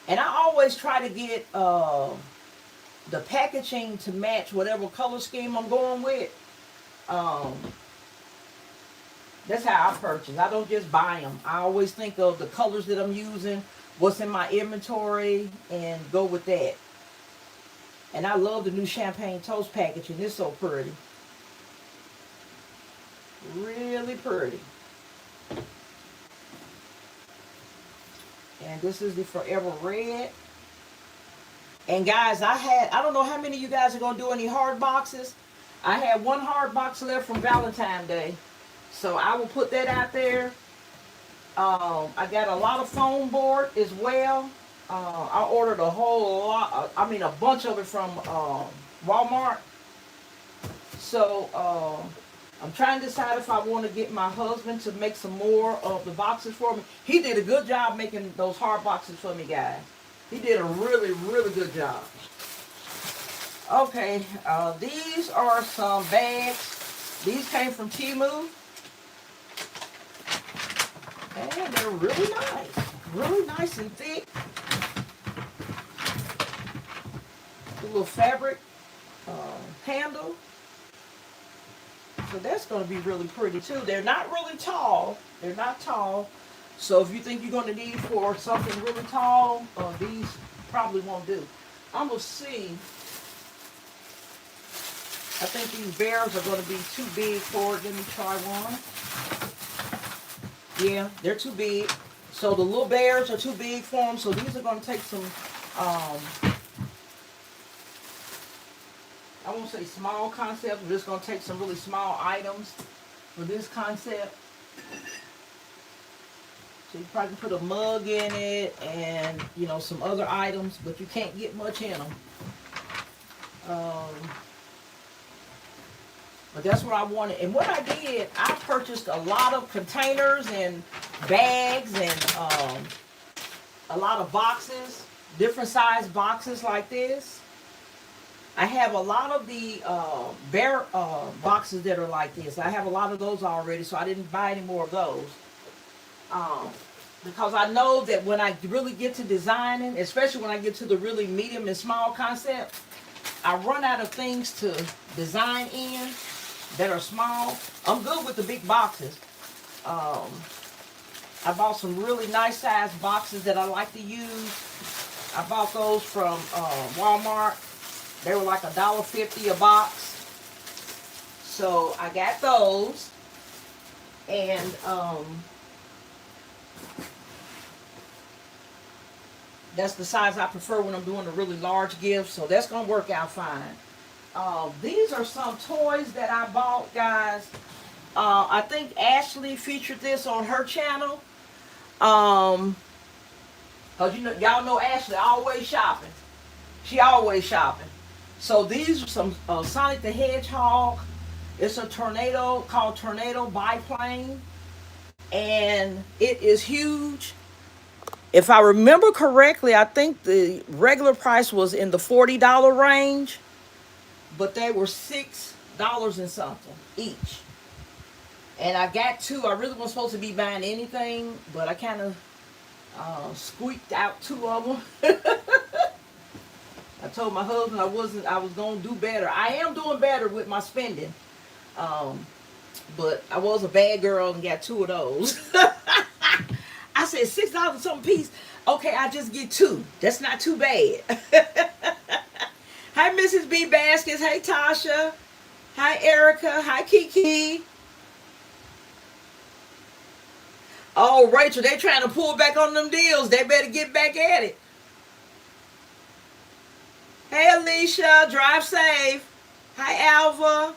And I always try to get the packaging to match whatever color scheme I'm going with. That's how I purchase. I don't just buy them. I always think of the colors that I'm using, what's in my inventory, and go with that. And I love the new champagne toast packaging. It's so pretty. Really pretty. And this is the Forever Red. And guys, I don't know how many of you guys are going to do any hard boxes. I had one hard box left from Valentine's Day. So I will put that out there. I got a lot of foam board as well. I ordered a whole lot, a bunch of it from Walmart. So I'm trying to decide if I want to get my husband to make some more of the boxes for me. He did a good job making those hard boxes for me, guys. He did a really, really good job. Okay, these are some bags. These came from Temu. And they're really nice. Really nice and thick. A little fabric handle. So that's going to be really pretty too. They're not really tall. They're not tall. So if you think you're going to need for something really tall, these probably won't do. I'm going to see. I think these bears are going to be too big for it. Let me try one. Yeah, they're too big. So the little bears are too big for them. So these are going to take some, I won't say small concepts. We're just going to take some really small items for this concept. So you probably put a mug in it and, you know, some other items, but you can't get much in them. But that's what I wanted. And what I did, I purchased a lot of containers and bags and a lot of boxes different size boxes like this. I have a lot of the bear boxes that are like this. I have a lot of those already, so I didn't buy any more of those. Um, because I know that when I really get to designing, especially when I get to the really medium and small concept, I run out of things to design in that are small. I'm good with the big boxes. Um, I bought some really nice size boxes that I like to use. I bought those from Walmart. They were like $1.50 a box. So I got those. And that's the size I prefer when I'm doing a really large gift. So that's going to work out fine. These are some toys that I bought, guys. I think Ashley featured this on her channel. Cause y'all know Ashley always shopping. She always shopping. So these are some Sonic the Hedgehog. It's a tornado called Tornado Biplane, and it is huge. If I remember correctly, I think the regular price was in the $40 range, but they were $6 and something each. And I got two. I really wasn't supposed to be buying anything, but I kind of squeaked out two of them. I told my husband I was going to do better. I am doing better with my spending. But I was a bad girl and got two of those. I said $6 something piece. Okay, I just get two. That's not too bad. Hi, Mrs. B. Baskets. Hey, Tasha. Hi, Erica. Hi, Kiki. Oh, Rachel, they trying to pull back on them deals. They better get back at it. Hey, Alicia. Drive safe. Hi, Alva.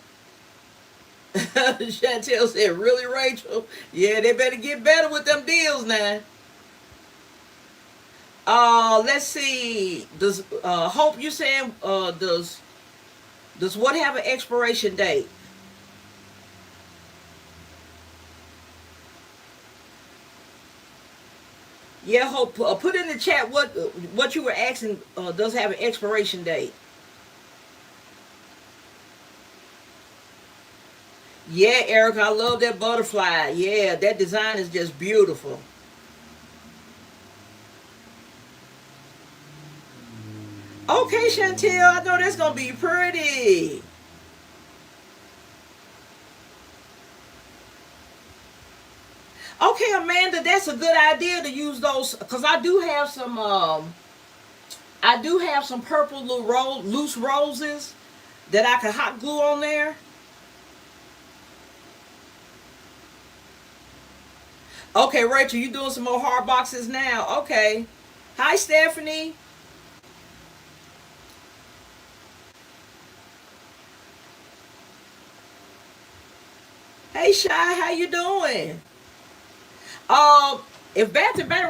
Chantel said, really, Rachel? Yeah, they better get better with them deals now. Let's see. Does Hope, you saying does what have an expiration date? Yeah, Hope, put in the chat what you were asking does have an expiration date. Yeah, Erica, I love that butterfly. Yeah, that design is just beautiful. Okay, Chantel, I know that's gonna be pretty. Okay, Amanda, that's a good idea to use those because I do have some purple little loose roses that I could hot glue on there. Okay, Rachel, you doing some more hard boxes now? Okay. Hi, Stephanie. Hey, Shy, how you doing? If Bath and Body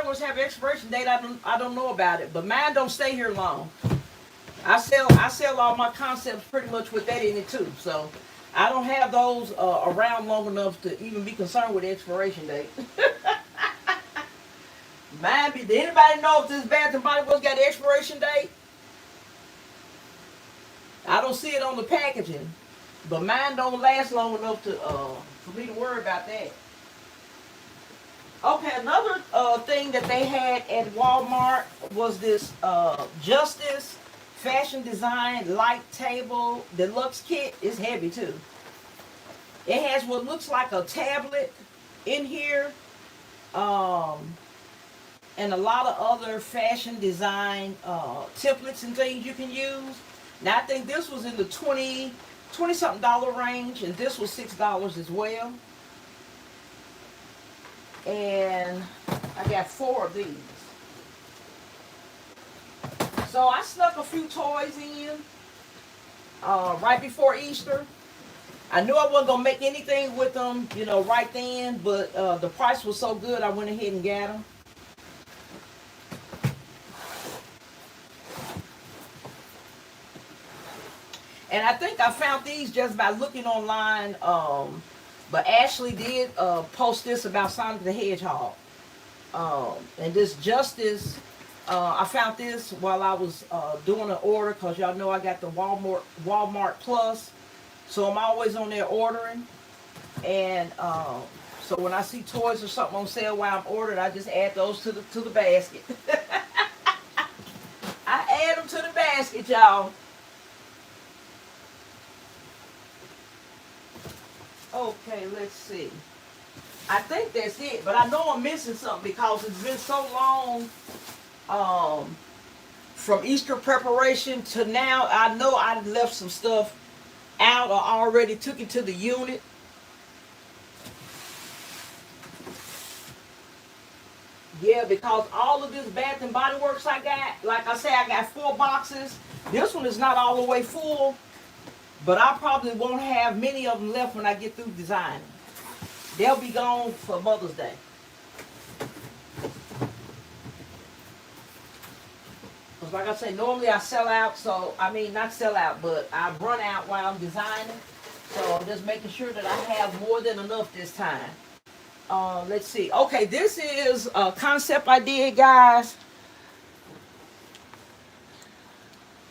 Works have an expiration date, I don't know about it, but mine don't stay here long. I sell all my concepts pretty much with that in it too. So I don't have those around long enough to even be concerned with the expiration date. Did anybody know if this Bath and Body Works got an expiration date? I don't see it on the packaging, but mine don't last long enough to for me to worry about that. Okay, another thing that they had at Walmart was this Justice Fashion Design Light Table Deluxe Kit. It's heavy too. It has what looks like a tablet in here, and a lot of other fashion design templates and things you can use. Now I think this was in the 20 something dollar range, and this was $6 as well. And I got 4 of these. So I snuck a few toys in right before Easter. I knew I wasn't gonna make anything with them, right then. But the price was so good, I went ahead and got them. And I think I found these just by looking online. But Ashley did post this about Sonic the Hedgehog. And this Justice I found this while I was doing an order, because y'all know I got the Walmart Plus. So I'm always on there ordering. And so when I see toys or something on sale while I'm ordering, I just add those to the basket. I add them to the basket, y'all. Okay, let's see. I think that's it, but I know I'm missing something because it's been so long um, from Easter preparation to now. I know I left some stuff out or already took it to the unit. Yeah, because all of this Bath and Body Works I got, like I say, I got 4 boxes. This one is not all the way full, but I probably won't have many of them left when I get through designing. They'll be gone for Mother's Day. Because like I say, normally I sell out, so, I mean, not sell out, but I run out while I'm designing. So I'm just making sure that I have more than enough this time. Let's see. Okay, this is a concept I did, guys.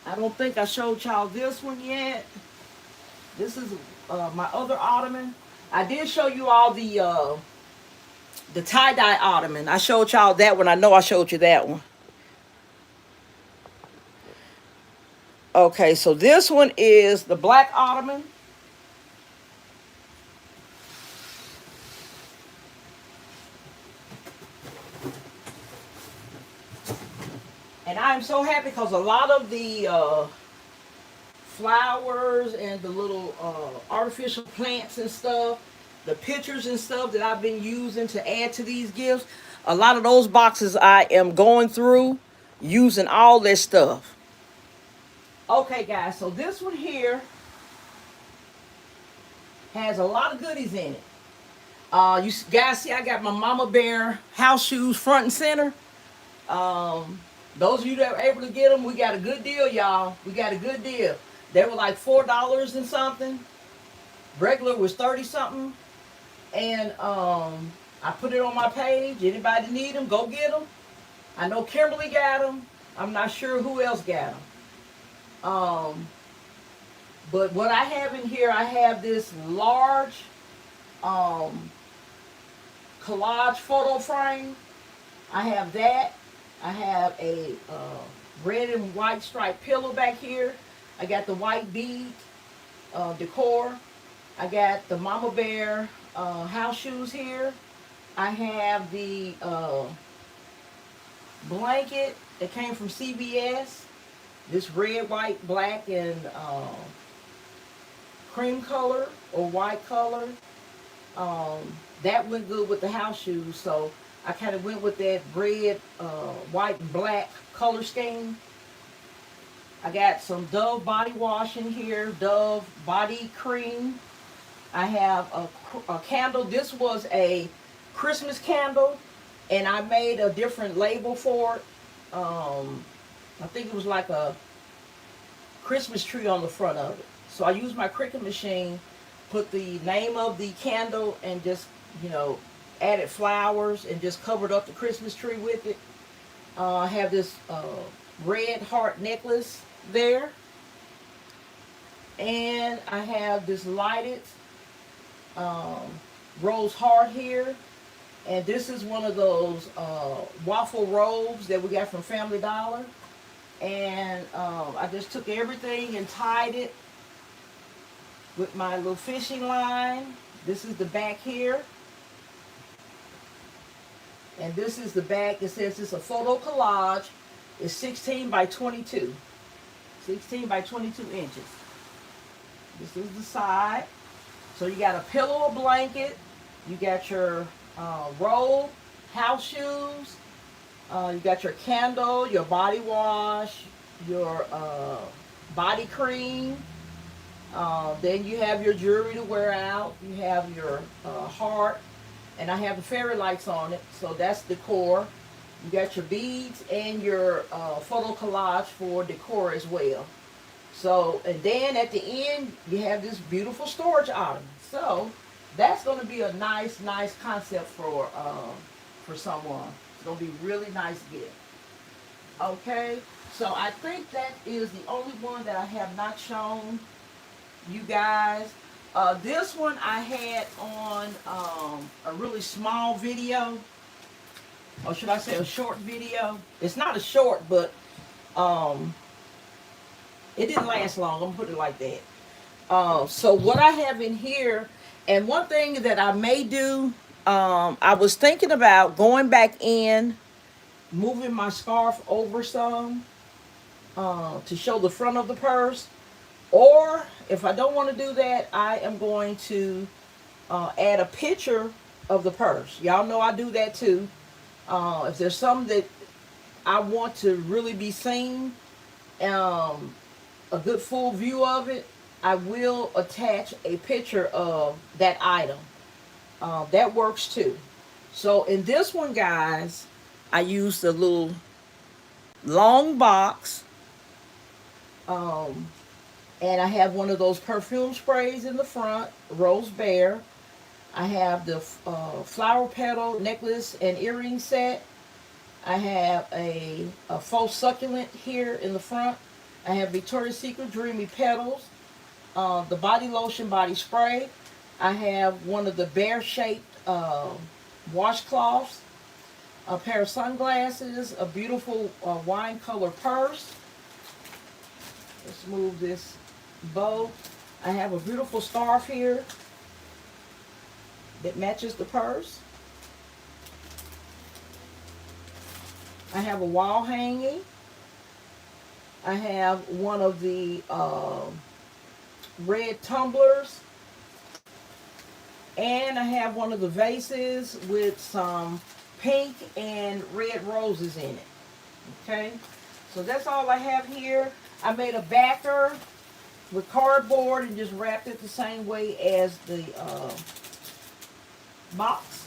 I don't think I showed y'all this one yet. This is my other ottoman. I did show you all the tie-dye ottoman. I showed y'all that one. I know I showed you that one. Okay, so this one is the black ottoman. And I'm so happy because a lot of the flowers and the little artificial plants and stuff, the pictures and stuff that I've been using to add to these gifts, a lot of those boxes I am going through using all this stuff. Okay, guys, so this one here has a lot of goodies in it. You guys see I got my Mama Bear house shoes front and center. Those of you that were able to get them, we got a good deal, y'all. We got a good deal. They were like $4 and something. Regular was 30 something. And I put it on my page. Anybody need them, go get them. I know Kimberly got them. I'm not sure who else got them. But what I have in here, I have this large collage photo frame. I have that. I have a red and white striped pillow back here. I got the white bead decor. I got the Mama Bear house shoes here. I have the blanket that came from CVS. This red, white, black, and cream color or white color. That went good with the house shoes, so I kind of went with that red, white, and black color scheme. I got some Dove body wash in here, Dove body cream. I have a candle. This was a Christmas candle, and I made a different label for it. I think it was like a Christmas tree on the front of it. So I used my Cricut machine, put the name of the candle, and just, added flowers and just covered up the Christmas tree with it. I have this red heart necklace there. And I have this lighted rose heart here. And this is one of those waffle robes that we got from Family Dollar. And I just took everything and tied it with my little fishing line. This is the back here. And this is the back. It says it's a photo collage. It's 16 by 22. 16 by 22 inches. This is the side. So you got a pillow, a blanket. You got your robe, house shoes. You got your candle, your body wash, your body cream. Then you have your jewelry to wear out. You have your heart. And I have the fairy lights on it. So that's decor. You got your beads and your photo collage for decor as well. So, and then at the end, you have this beautiful storage ottoman. So, that's going to be a nice concept for someone. It's going to be really nice gift. Okay, so I think that is the only one that I have not shown you guys. This one I had on a really small video, or should I say a short video? It's not a short, but um, it didn't last long. I'm gonna put it like that. So what I have in here, and one thing that I may do, I was thinking about going back in, moving my scarf over some to show the front of the purse. Or if I don't want to do that, I am going to add a picture of the purse. Y'all know I do that too. If there's something that I want to really be seen, a good full view of it, I will attach a picture of that item. That works too. So in this one, guys, I used a little long box. And I have one of those perfume sprays in the front, Rose Bear. I have the flower petal necklace and earring set. I have a faux succulent here in the front. I have Victoria's Secret Dreamy Petals, the body lotion body spray. I have one of the bear-shaped washcloths, a pair of sunglasses, a beautiful wine color purse. Let's move this bow. I have a beautiful scarf here that matches the purse. I have a wall hanging. I have one of the red tumblers. And I have one of the vases with some pink and red roses in it. Okay, so that's all I have here. I made a backer with cardboard and just wrapped it the same way as the box.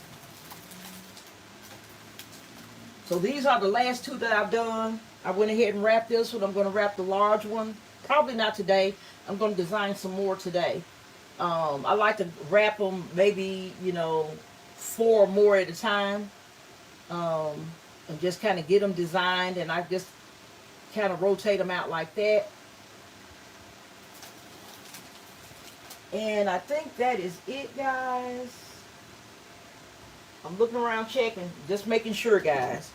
So these are the last two that I've done. I went ahead and wrapped this one. I'm going to wrap the large one. Probably not today. I'm going to design some more today. I like to wrap them maybe, 4 or more at a time. And just kind of get them designed. And I just kind of rotate them out like that. And I think that is it, guys. I'm looking around checking, just making sure, guys,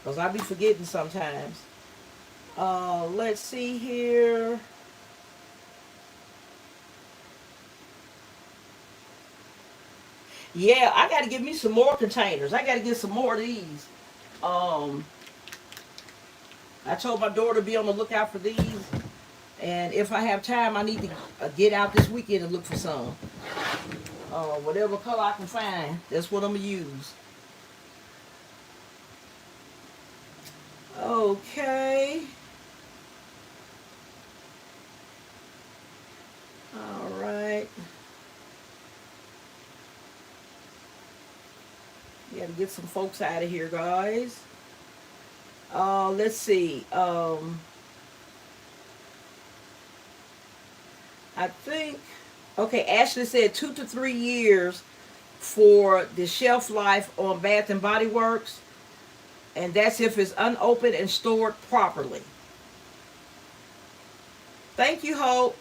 because I be forgetting sometimes. Let's see here. Yeah, I got to get me some more containers. I got to get some more of these. I told my daughter to be on the lookout for these. And if I have time, I need to get out this weekend and look for some. Whatever color I can find, that's what I'm going to use. Okay. All right. Got to get some folks out of here, guys. Let's see. I think, okay, Ashley said 2 to 3 years for the shelf life on Bath and Body Works. And that's if it's unopened and stored properly. Thank you, Hope.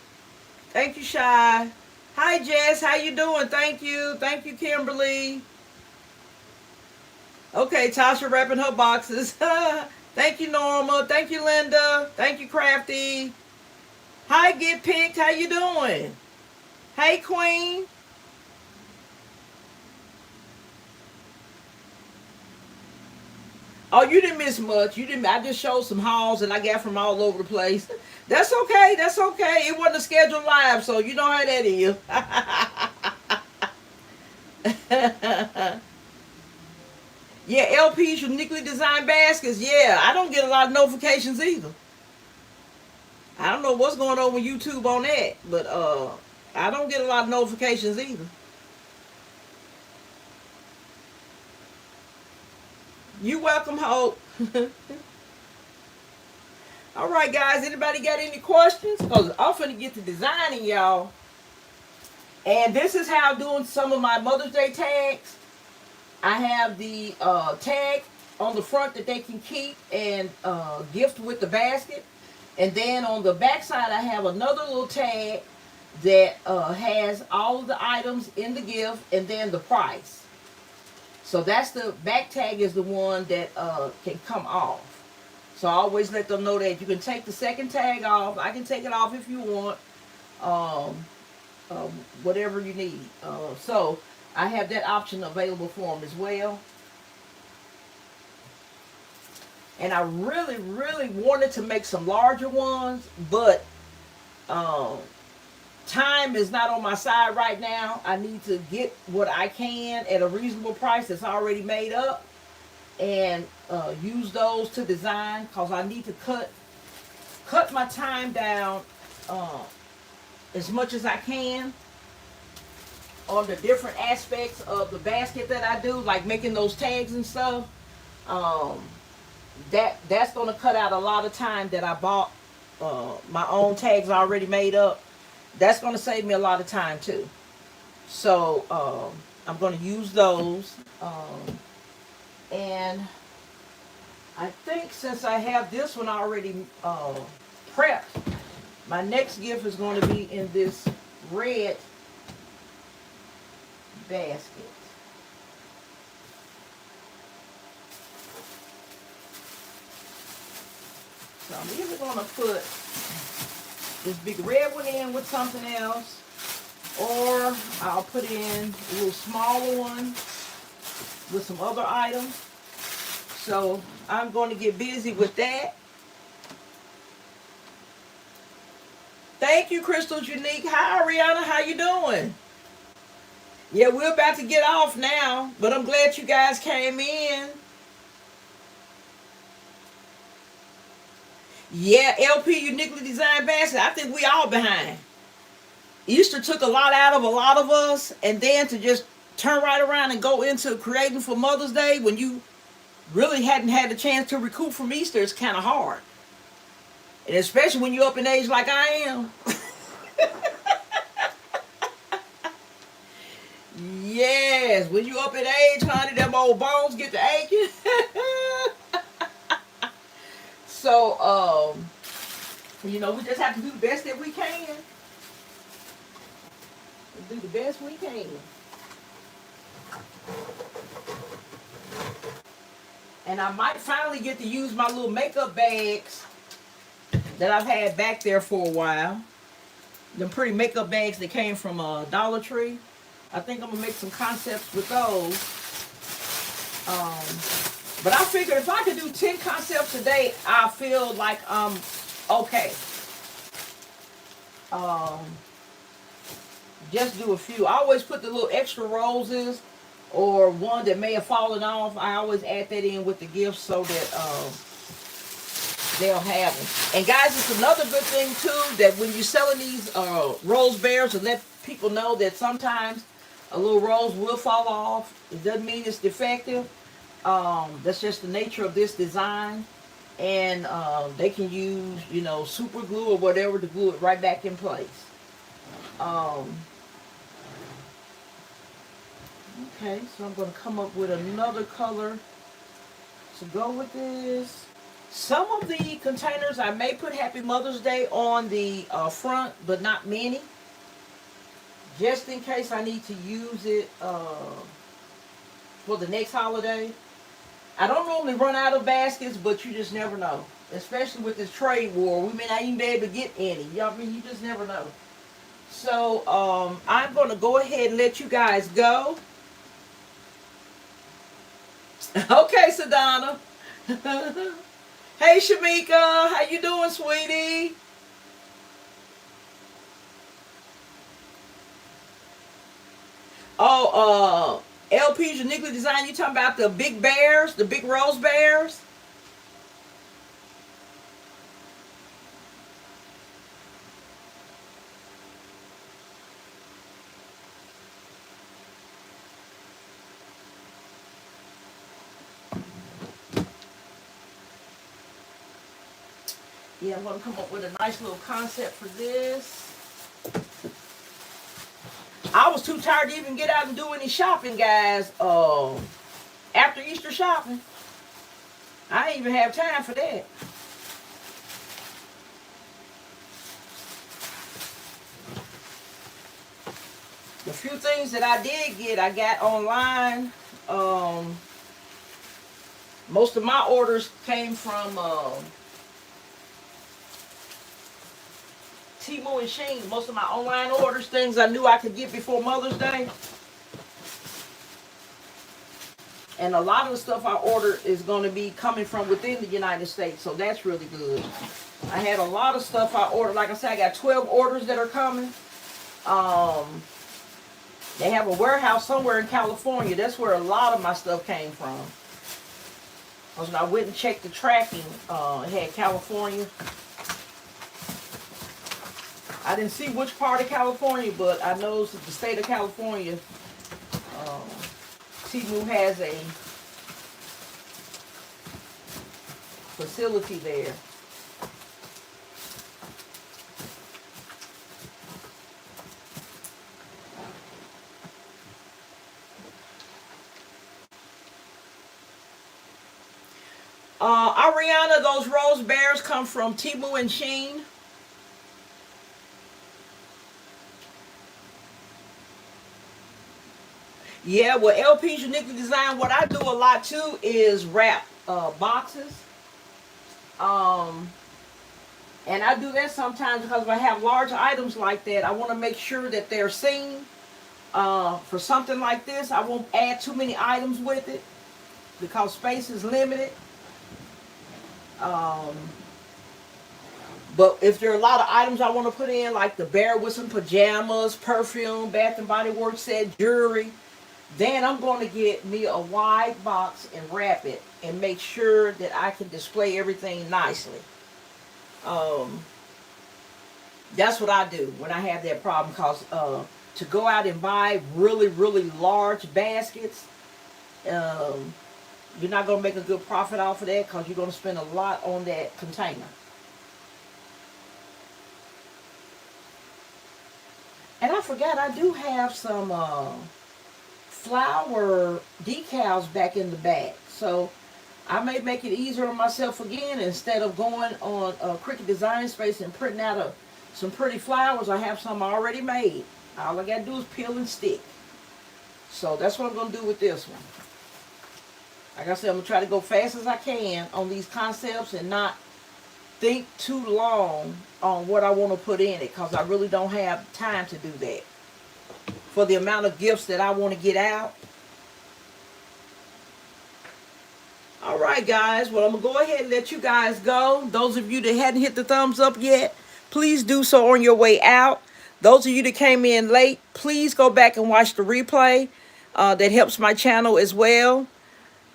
Thank you, Shy. Hi, Jess. How you doing? Thank you. Thank you, Kimberly. Okay, Tasha wrapping her boxes. Thank you, Norma. Thank you, Linda. Thank you, Crafty. Hi, Get Picked. How you doing? Hey, Queen. Oh, you didn't miss much. You didn't. I just showed some hauls that I got from all over the place. That's okay. That's okay. It wasn't a scheduled live, so you know how that is. Yeah, LP's uniquely designed baskets. Yeah, I don't get a lot of notifications either. I don't know what's going on with YouTube on that, but I don't get a lot of notifications either. You welcome, Hope. All right, guys. Anybody got any questions? Because I'm finna get to designing, y'all. And this is how I'm doing some of my Mother's Day tags. I have the tag on the front that they can keep and gift with the basket. And then on the back side, I have another little tag that has all of the items in the gift and then the price. So that's the back tag is the one that can come off. So I always let them know that you can take the second tag off. I can take it off if you want. Whatever you need. So I have that option available for them as well. And I really, really wanted to make some larger ones, but time is not on my side right now. I need to get what I can at a reasonable price that's already made up and use those to design, because I need to cut my time down as much as I can on the different aspects of the basket that I do, like making those tags and stuff. That's going to cut out a lot of time that I bought my own tags already made up. That's going to save me a lot of time too. So I'm going to use those. And I think since I have this one already prepped, my next gift is going to be in this red basket. So I'm either going to put this big red one in with something else, or I'll put in a little smaller one with some other items. So I'm going to get busy with that. Thank you, Crystal's Unique. Hi, Ariana. How you doing? Yeah, we're about to get off now, but I'm glad you guys came in. Yeah, LP Uniquely Designed Basket. I think we all behind. Easter took a lot out of a lot of us, and then to just turn right around and go into creating for Mother's Day when you really hadn't had a chance to recoup from Easter, it's kind of hard. And especially when you're up in age like I am. Yes, when you up in age, honey, them old bones get to aching. So, you know, we just have to do the best that we can. Do the best we can. And I might finally get to use my little makeup bags that I've had back there for a while. Them pretty makeup bags that came from Dollar Tree. I think I'm going to make some concepts with those. But I figured if I could do 10 concepts a day, I feel like I'm okay. Just do a few. I always put the little extra roses or one that may have fallen off. I always add that in with the gifts so that they'll have them. And guys, it's another good thing too that when you're selling these rose bears, to let people know that sometimes a little rose will fall off. It doesn't mean it's defective. That's just the nature of this design. And they can use, you know, super glue or whatever to glue it right back in place. Okay, so I'm going to come up with another color to go with this. Some of the containers I may put Happy Mother's Day on the front, but not many. Just in case I need to use it for the next holiday. I don't normally run out of baskets, but you just never know. Especially with this trade war, we may not even be able to get any. You know what I mean? You just never know. So I'm going to go ahead and let you guys go. Okay, Sadonna. Hey, Shamika. How you doing, sweetie? Oh, LP's Uniquely Designed. You talking about the big bears, the big rose bears? Yeah, I'm going to come up with a nice little concept for this. I was too tired to even get out and do any shopping, guys, after Easter shopping. I ain't even have time for that. The few things that I did get, I got online. Um, Most of my orders came from Temu and Shein. Most of my online orders, things I knew I could get before Mother's Day. And a lot of the stuff I ordered is going to be coming from within the United States. So that's really good. I had a lot of stuff I ordered. Like I said, I got 12 orders that are coming. They have a warehouse somewhere in California. That's where a lot of my stuff came from. Because when I went and checked the tracking, it had California. I didn't see which part of California, but I know that the state of California, Temu has a facility there. Ariana, those rose bears come from Temu and Shein. Yeah, well, LP's uniquely designed. What I do a lot too is wrap boxes. Um, and I do that sometimes because if I have large items like that, I want to make sure that they're seen. For something like this, I won't add too many items with it because space is limited. Um, but if there are a lot of items I want to put in, like the bear with some pajamas, perfume, Bath and Body Works set, jewelry, then I'm going to get me a wide box and wrap it and make sure that I can display everything nicely. Um, that's what I do when I have that problem, because to go out and buy really, really large baskets, you're not going to make a good profit off of that because you're going to spend a lot on that container. And I forgot I do have some flower decals back in the bag. So I may make it easier on myself again. Instead of going on Cricut Design Space and printing out some pretty flowers, I have some already made. All I got to do is peel and stick. So that's what I'm going to do with this one. Like I said, I'm going to try to go fast as I can on these concepts and not think too long on what I want to put in it, because I really don't have time to do that. For the amount of gifts that I want to get out. Alright guys, well I'm going to go ahead and let you guys go. Those of you that hadn't hit the thumbs up yet, please do so on your way out. Those of you that came in late, please go back and watch the replay. That helps my channel as well.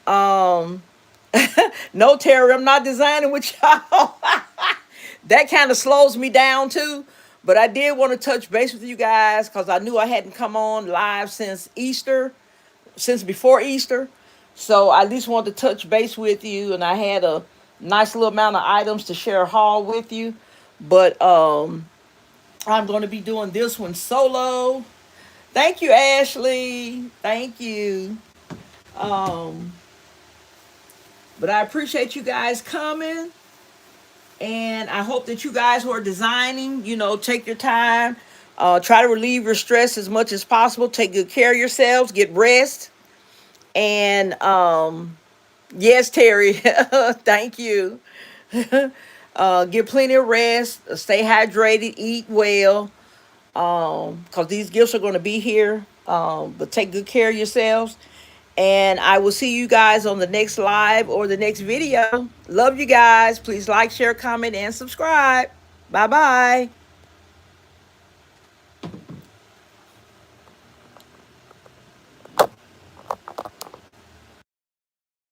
No, Terry, I'm not designing with y'all. That kind of slows me down too. But I did want to touch base with you guys because I knew I hadn't come on live since Easter, since before Easter. So I at least wanted to touch base with you, and I had a nice little amount of items to share a haul with you. But I'm going to be doing this one solo. Thank you, Ashley. Thank you. But I appreciate you guys coming. And I hope that you guys who are designing, take your time. Try to relieve your stress as much as possible. Take good care of yourselves. Get rest. And yes, Terry, thank you. Get plenty of rest. Stay hydrated. Eat well. Because these gifts are going to be here. But take good care of yourselves. And I will see you guys on the next live or the next video. Love you guys. Please like, share, comment, and subscribe. Bye-bye.